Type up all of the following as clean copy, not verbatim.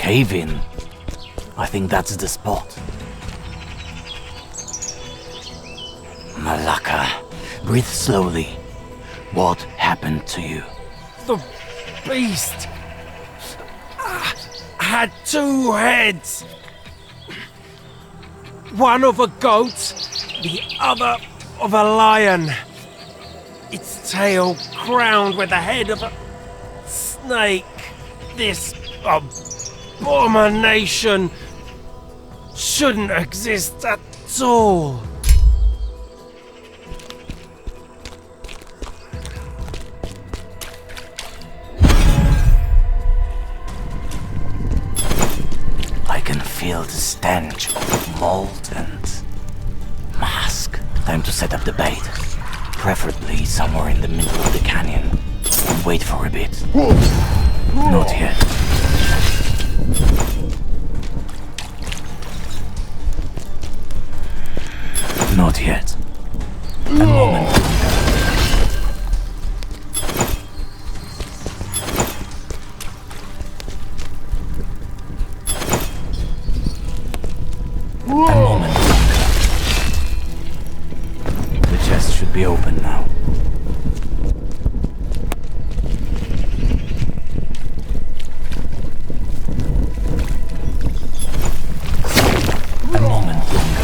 cave in. I think that's the spot. Malaka, breathe slowly. What happened to you? The beast had two heads. One of a goat, the other of a lion. Its tail crowned with the head of a snake. This abomination shouldn't exist at all. I can feel the stench of mold and musk. Time to set up the bait. Preferably somewhere in the middle of the canyon. And wait for a bit. Not yet. Not yet. A moment longer. A moment longer. The chest should be open now. A moment longer.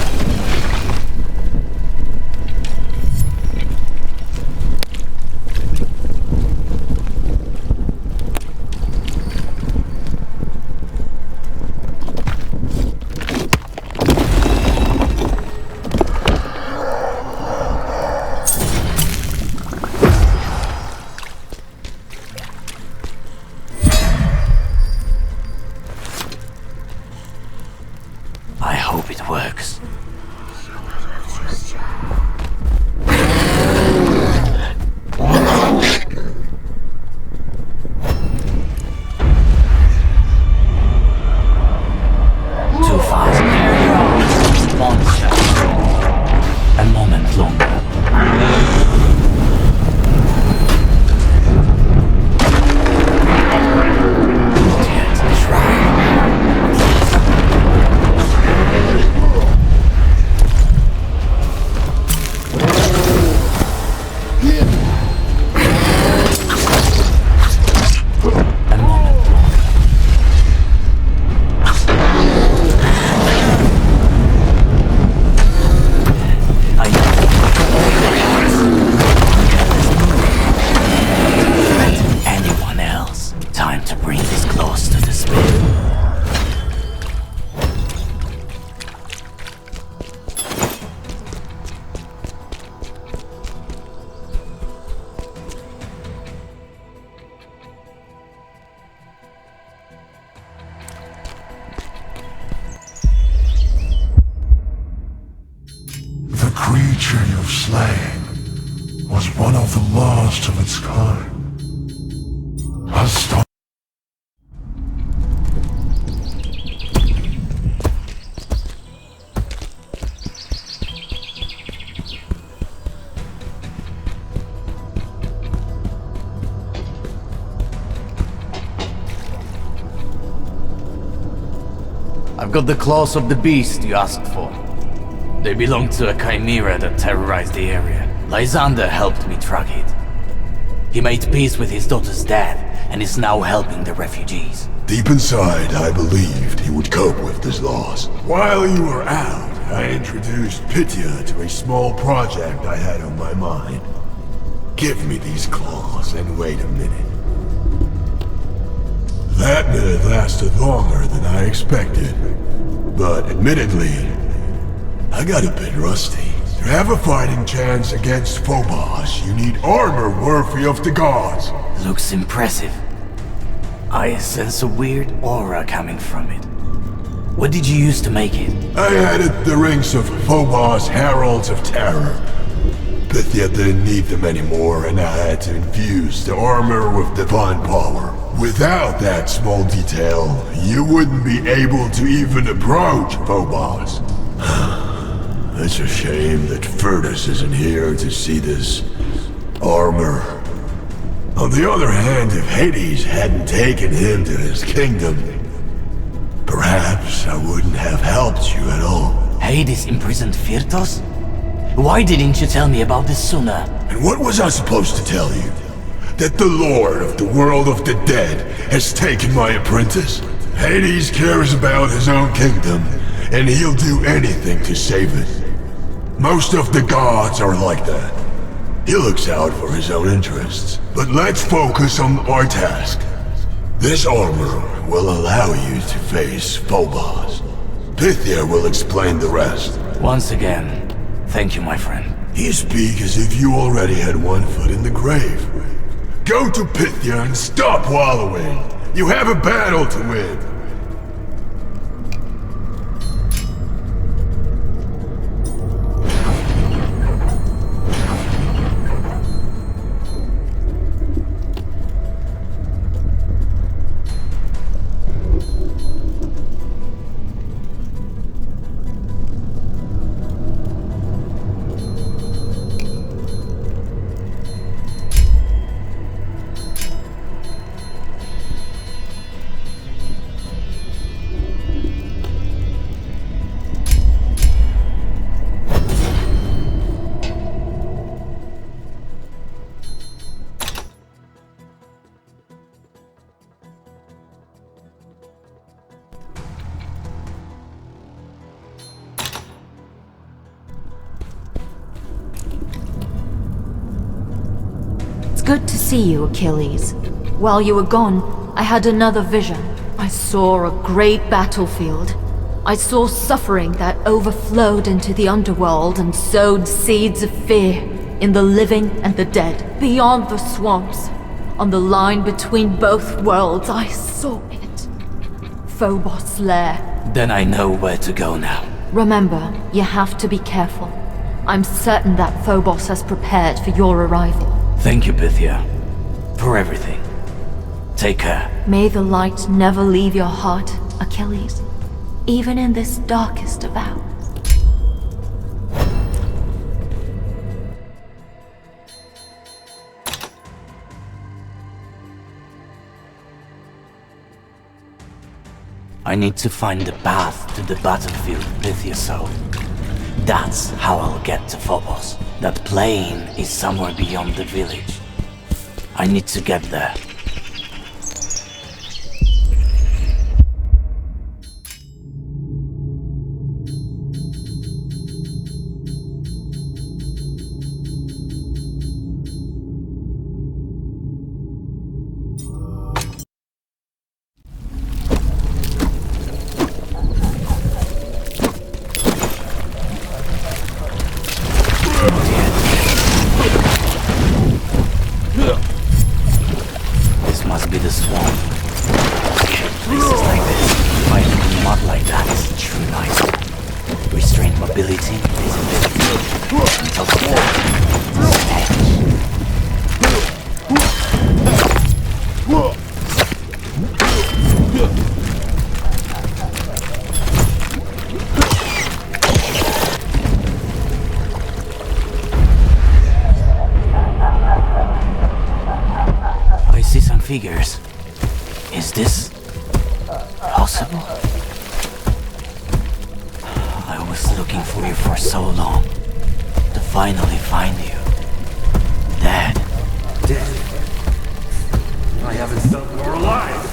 I hope it works. Too fast. Monster. A moment longer. Not yet. Try. The creature you've slain was one of the last of its kind. A star. I've got the claws of the beast you asked for. They belong to a chimera that terrorized the area. Lysander helped me track it. He made peace with his daughter's death and is now helping the refugees. Deep inside, I believed he would cope with this loss. While you were out, I introduced Pythia to a small project I had on my mind. Give me these claws and wait a minute. That minute lasted longer than I expected. But admittedly, I got a bit rusty. To have a fighting chance against Phobos, you need armor worthy of the gods. Looks impressive. I sense a weird aura coming from it. What did you use to make it? I added the rings of Phobos Heralds of Terror. Pythia didn't need them anymore, and I had to infuse the armor with divine power. Without that small detail, you wouldn't be able to even approach Phobos. It's a shame that Furtus isn't here to see this armor. On the other hand, if Hades hadn't taken him to his kingdom, perhaps I wouldn't have helped you at all. Hades imprisoned Firtos? Why didn't you tell me about this sooner? And what was I supposed to tell you? That the Lord of the world of the dead has taken my apprentice? Hades cares about his own kingdom, and he'll do anything to save it. Most of the gods are like that. He looks out for his own interests. But let's focus on our task. This armor will allow you to face Phobos. Pythia will explain the rest. Once again, thank you, my friend. You speak as if you already had one foot in the grave. Go to Pythia and stop wallowing. You have a battle to win. Good to see you, Achilles. While you were gone, I had another vision. I saw a great battlefield. I saw suffering that overflowed into the underworld and sowed seeds of fear in the living and the dead. Beyond the swamps, on the line between both worlds, I saw it. Phobos' lair. Then I know where to go now. Remember, you have to be careful. I'm certain that Phobos has prepared for your arrival. Thank you, Pythia, for everything. Take care. May the light never leave your heart, Achilles, even in this darkest of hours. I need to find the path to the battlefield Pythia saw. That's how I'll get to Phobos. That plain is somewhere beyond the village. I need to get there. Figures. Is this possible? I was looking for you for so long, to finally find you. Dead. Dead? I haven't felt more alive.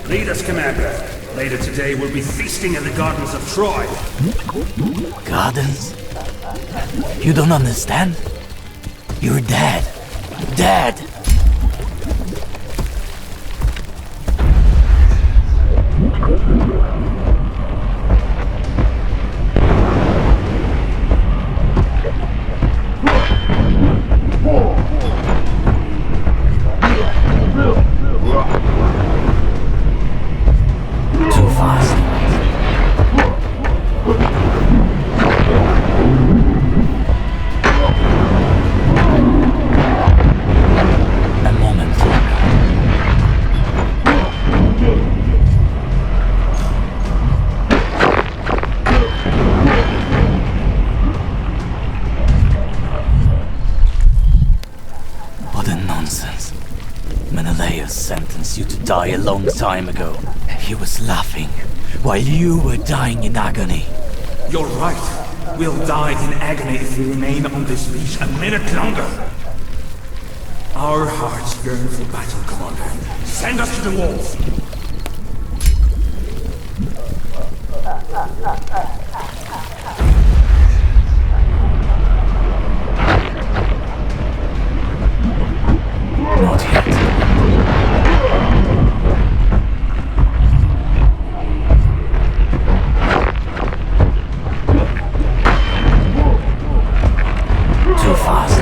Lead us, Commander. Later today we'll be feasting in the gardens of Troy. Gardens? You don't understand? You're dead. Dead! Menelaus sentenced you to die a long time ago. He was laughing while you were dying in agony. You're right. We'll die in agony if we remain on this beach a minute longer. Our hearts yearn for battle, Commander. Send us to the walls. Not yet. Too fast.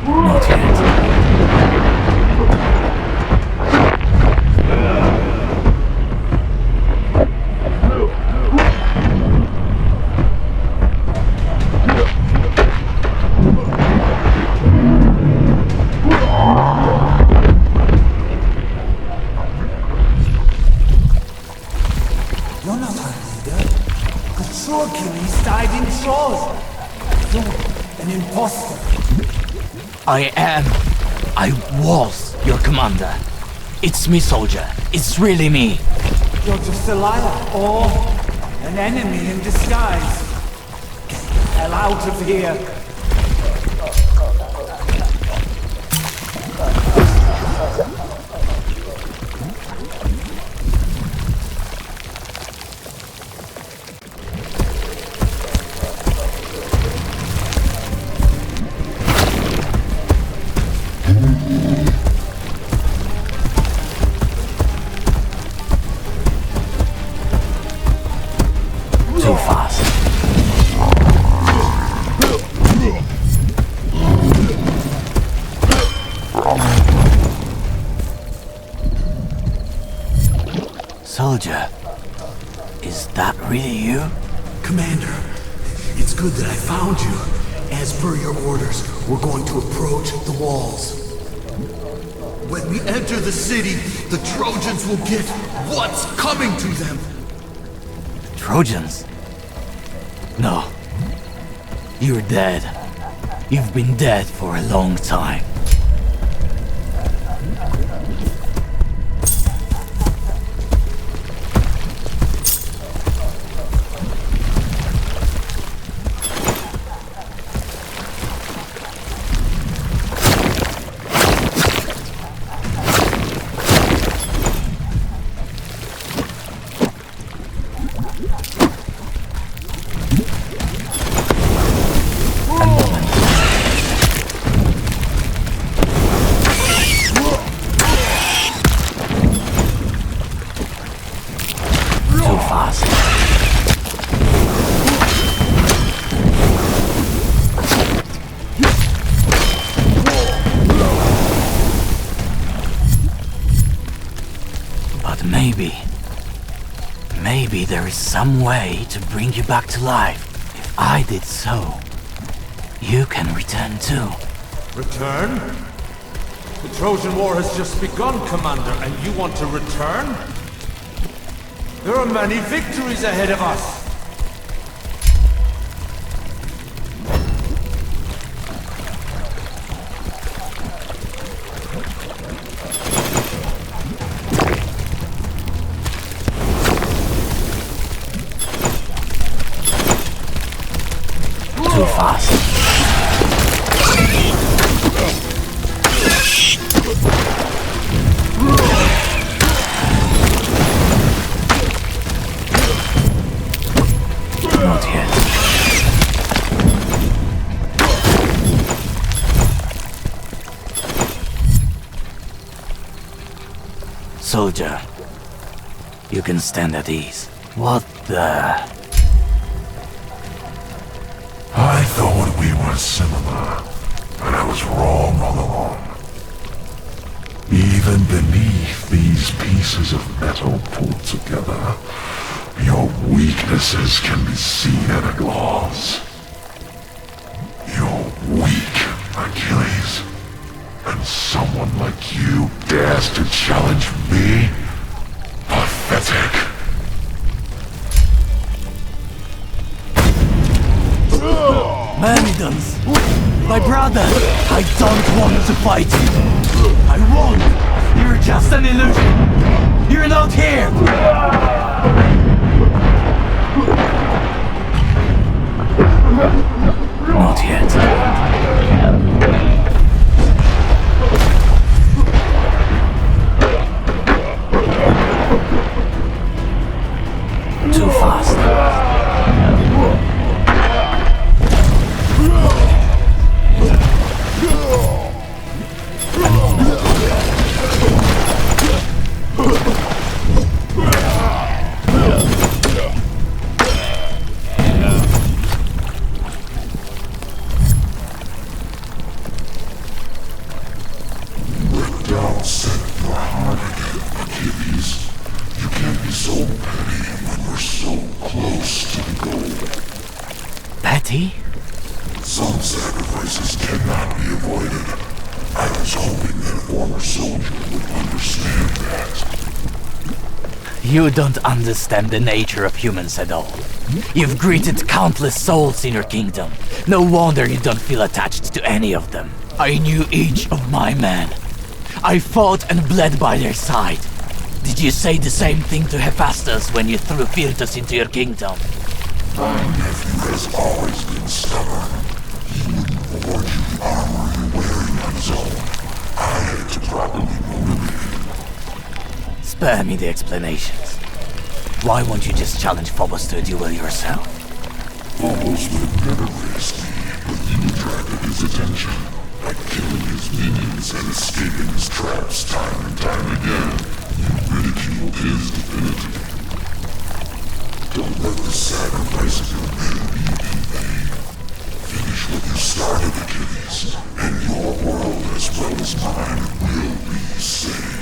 Not yet. You're not our leader. The true Achilles died in Trojan. You're an imposter. I was your commander. It's me, soldier. It's really me. You're just a liar, or an enemy in disguise. Get the hell out of here. Too fast. Soldier, is that really you? Commander, it's good that I found you. As per your orders, we're going to approach the walls. When we enter the city, the Trojans will get what's coming to them. Trojans? No. You're dead. You've been dead for a long time. Maybe there is some way to bring you back to life. If I did so, you can return too. Return? The Trojan War has just begun, Commander, and you want to return? There are many victories ahead of us. Too fast. Not yet. Soldier, you can stand at ease. What the... I thought we were similar, but I was wrong all along. Even beneath these pieces of metal pulled together, your weaknesses can be seen at a glance. You're weak. Myrmidons! My brother! I don't want to fight you! I won't! You're just an illusion! You're not here! Not yet. Too fast. Don't set your heart again, Achilles. You can't be so petty when we're so close to the goal. Petty? Some sacrifices cannot be avoided. I was hoping that a former soldier would understand that. You don't understand the nature of humans at all. You've greeted countless souls in your kingdom. No wonder you don't feel attached to any of them. I knew each of my men. I fought and bled by their side. Did you say the same thing to Hephaestus when you threw Phyrtus into your kingdom? My nephew has always been stubborn. He wouldn't forge you the armor you're wearing on his own. I had to properly motivate him. Spare me the explanations. Why won't you just challenge Phobos to a duel yourself? Phobos would have never faced me, but you attracted his attention. By killing his minions and escaping his traps time and time again, you ridiculed his divinity. Don't let the sacrifice of your men be in vain. Finish what you started, Achilles, and your world as well as mine will be saved.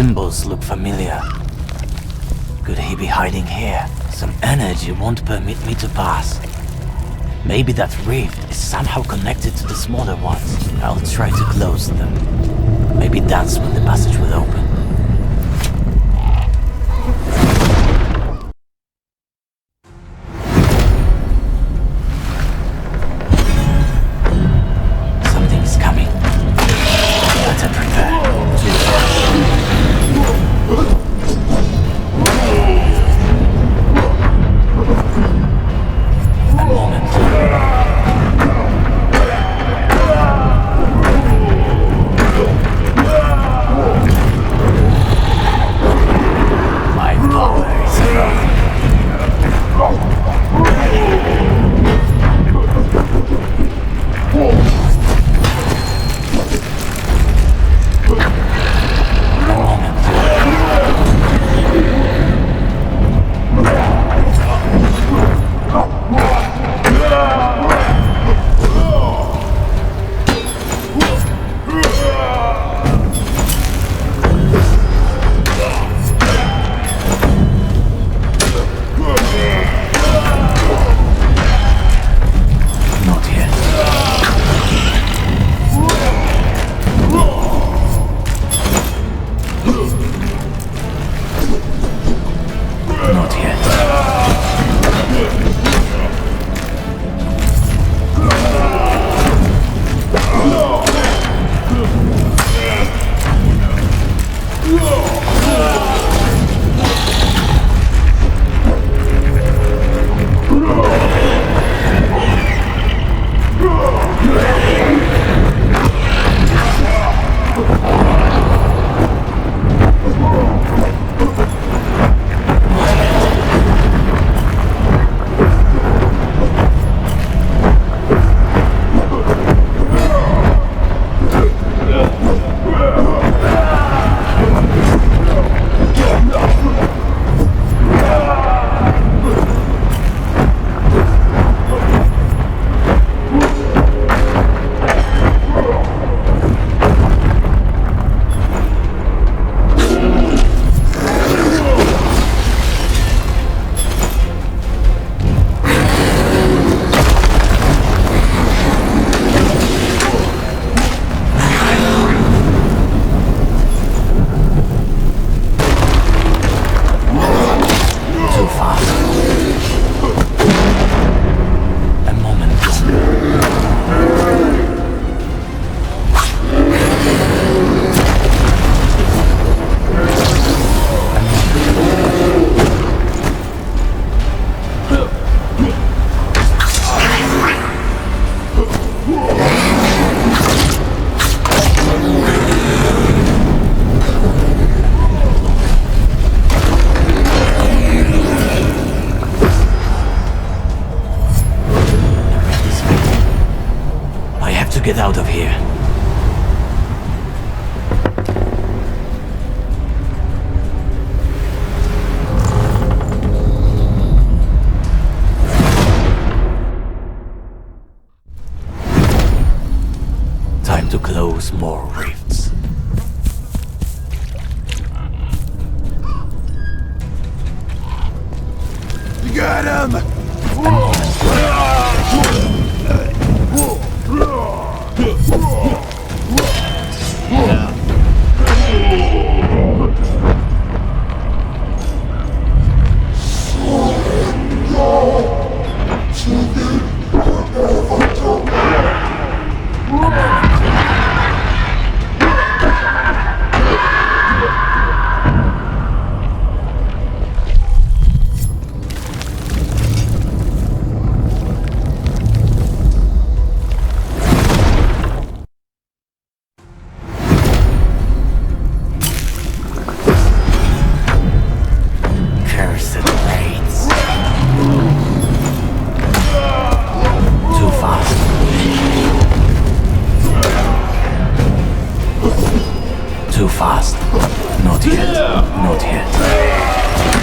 symbols look familiar. Could he be hiding here? Some energy won't permit me to pass. Maybe that rift is somehow connected to the smaller ones. I'll try to close them. Maybe that's when the passage will open. Something is coming. Better prepare. Too far. get out of here. Time to close more rifts. You got him! Too fast. Not yet. Not yet.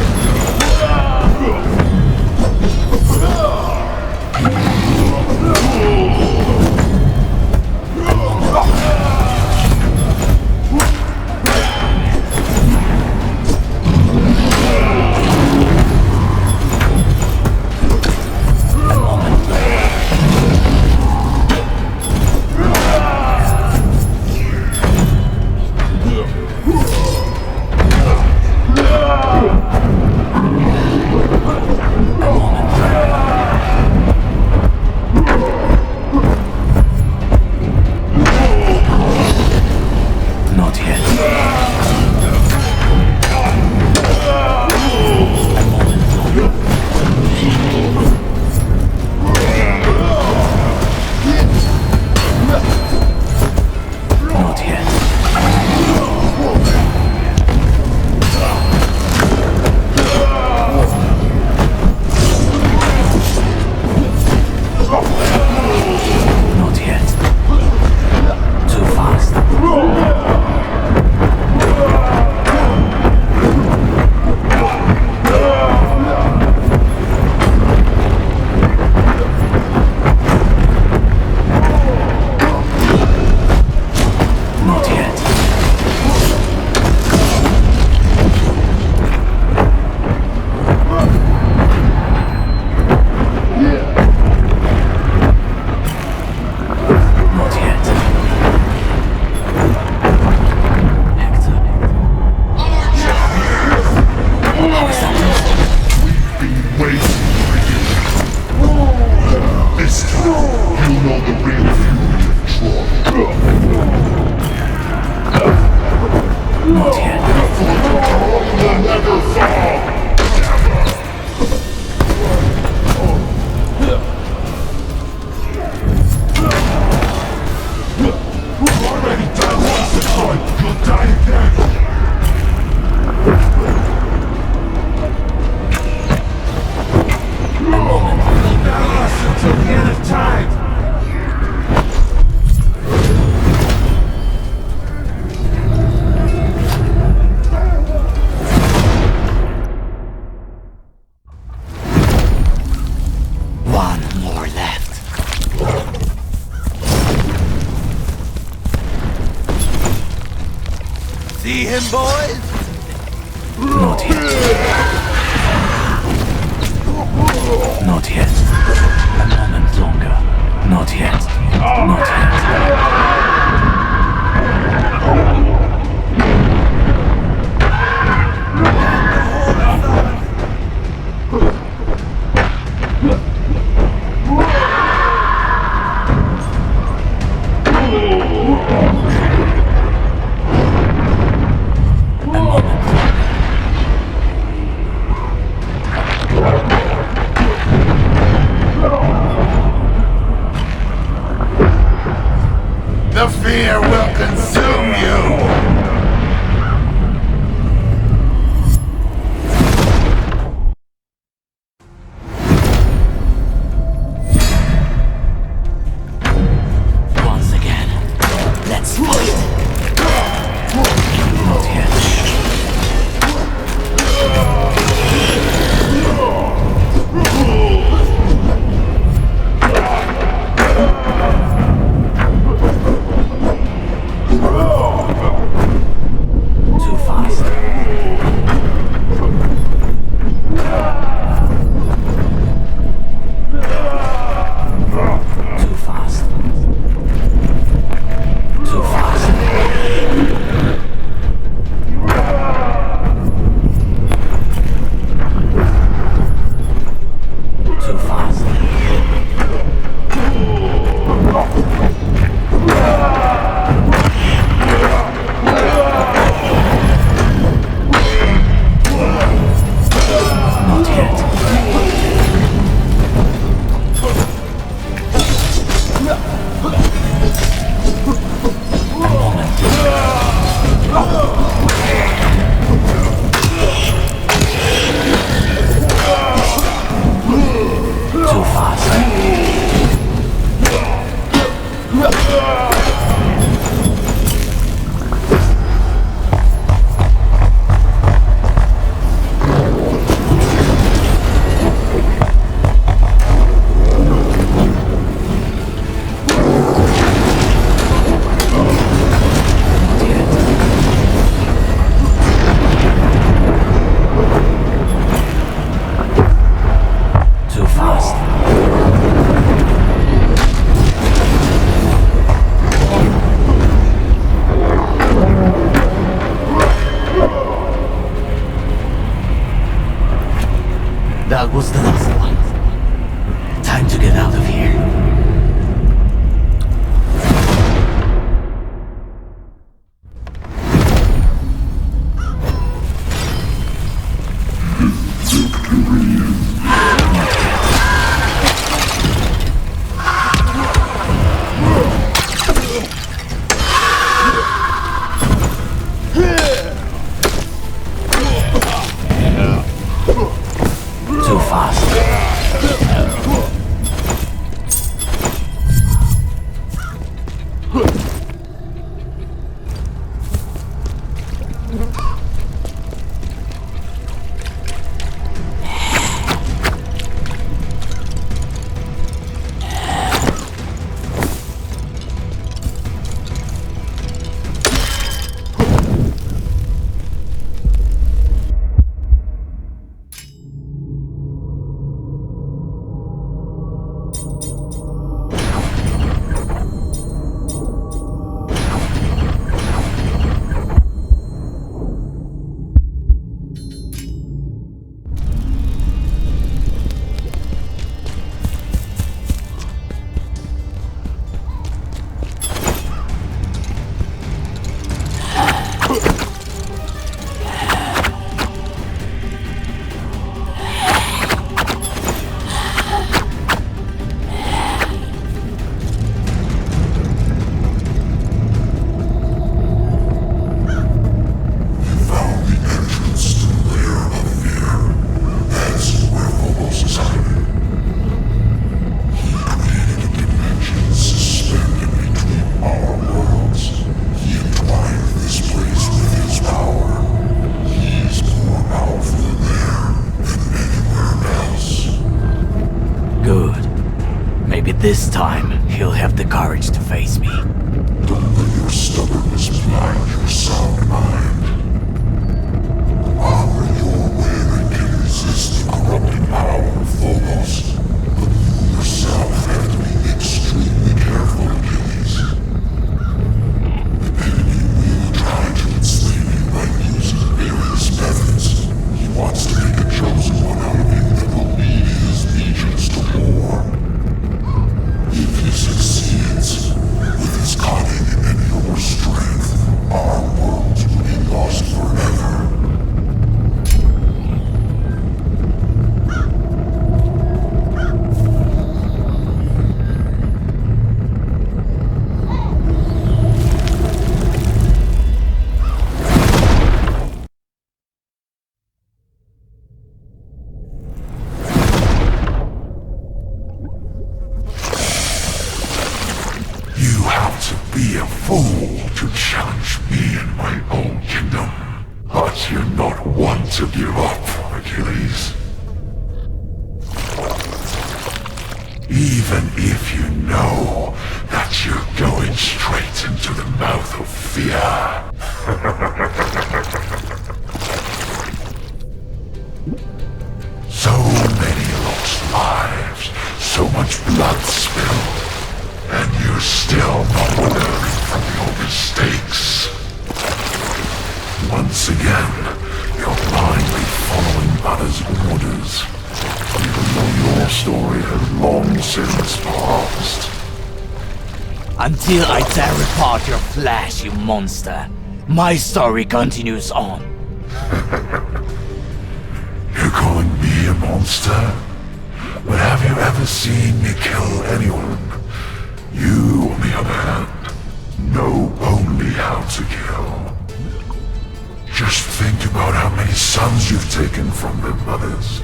See him, boys? Not yet. Not yet. A moment longer. Not yet. Not yet. This time, he'll have the courage to face me. Don't let your stubbornness blind your sound mind. The power you're wearing can resist the corrupting power of Phobos. But you yourself have to be extremely careful, Achilles. The enemy will try to enslave you by using various methods. He wants to make a chosen one out of you that will lead his legions to war. If he succeeds, with his cunning and your strength, our worlds will be lost forever. Be a fool to challenge me in my own kingdom. But you're not one to give up, Achilles. Even if you know that you're going straight into the mouth of fear. So many lost lives, so much blood spilled. And you're still not learning from your mistakes. Once again, you're blindly following others' orders, even though your story has long since passed. Until I tear apart your flesh, you monster, my story continues on. You're calling me a monster? But have you ever seen me kill anyone? You, on the other hand, know only how to kill. Just think about how many sons you've taken from their mothers.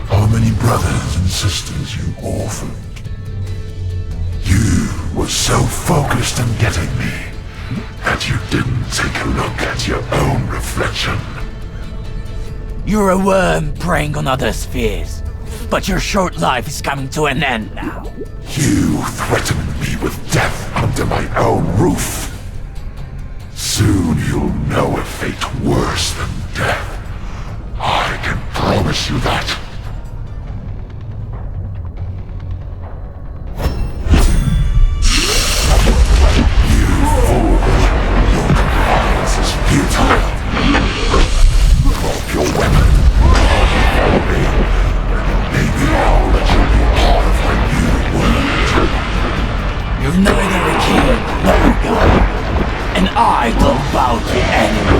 How many brothers and sisters you orphaned. You were so focused on getting me that you didn't take a look at your own reflection. You're a worm preying on others' fears, but your short life is coming to an end now. You threatened me with death under my own roof. Soon you'll know a fate worse than death. I can promise you that. You fool! Your compliance is futile. Drop your weapon. Follow me. Maybe I'll let you be part of my new world. You're neither a king nor a god, and I don't bow to anyone.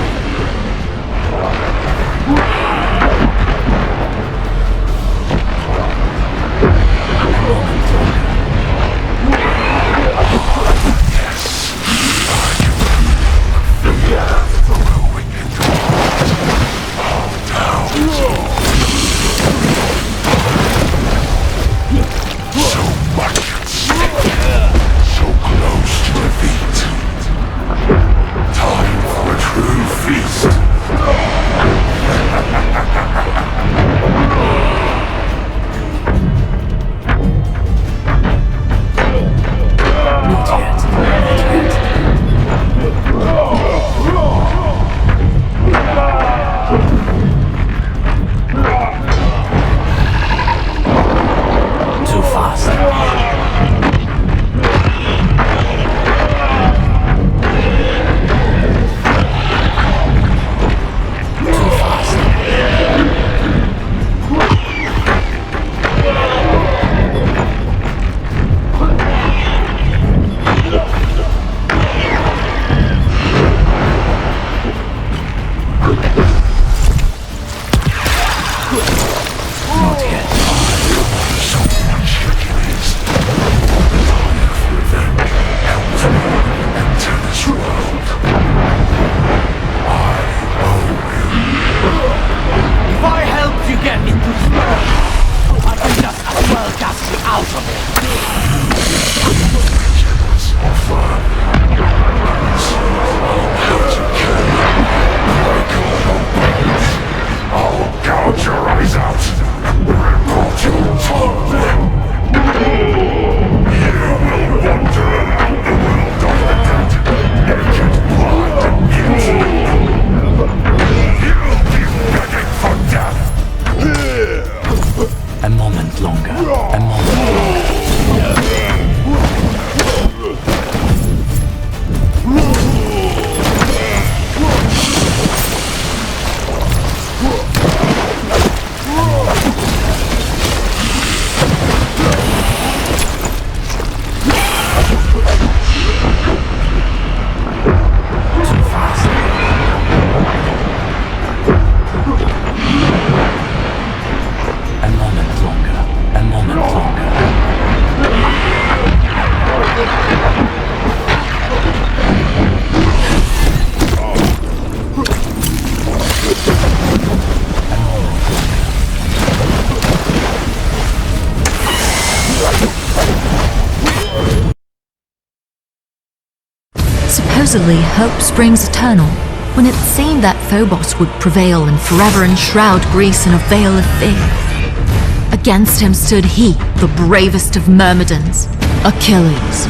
Supposedly, hope springs eternal, when it seemed that Phobos would prevail and forever enshroud Greece in a veil of fear. Against him stood he, the bravest of Myrmidons, Achilles.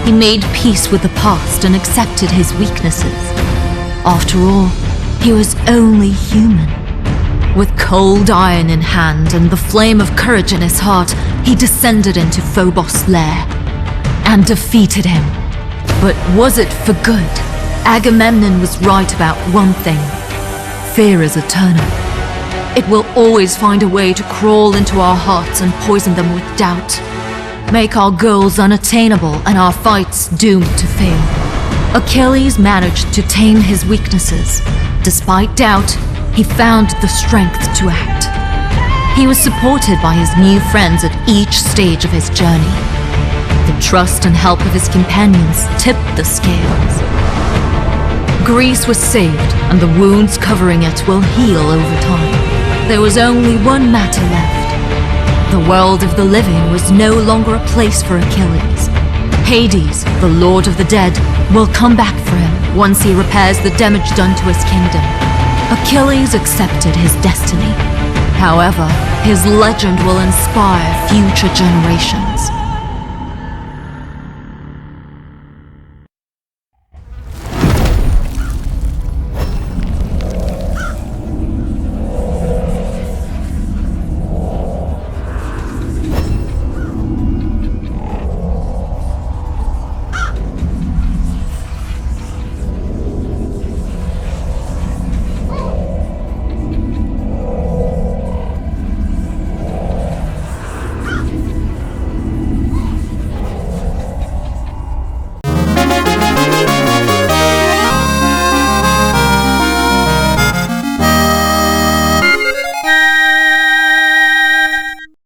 He made peace with the past and accepted his weaknesses. After all, he was only human. With cold iron in hand and the flame of courage in his heart, he descended into Phobos' lair and defeated him. But was it for good? Agamemnon was right about one thing. Fear is eternal. It will always find a way to crawl into our hearts and poison them with doubt. Make our goals unattainable and our fights doomed to fail. Achilles managed to tame his weaknesses. Despite doubt, he found the strength to act. He was supported by his new friends at each stage of his journey. The trust and help of his companions tipped the scales. Greece was saved, and the wounds covering it will heal over time. There was only one matter left. The world of the living was no longer a place for Achilles. Hades, the lord of the dead, will come back for him once he repairs the damage done to his kingdom. Achilles accepted his destiny. However, his legend will inspire future generations.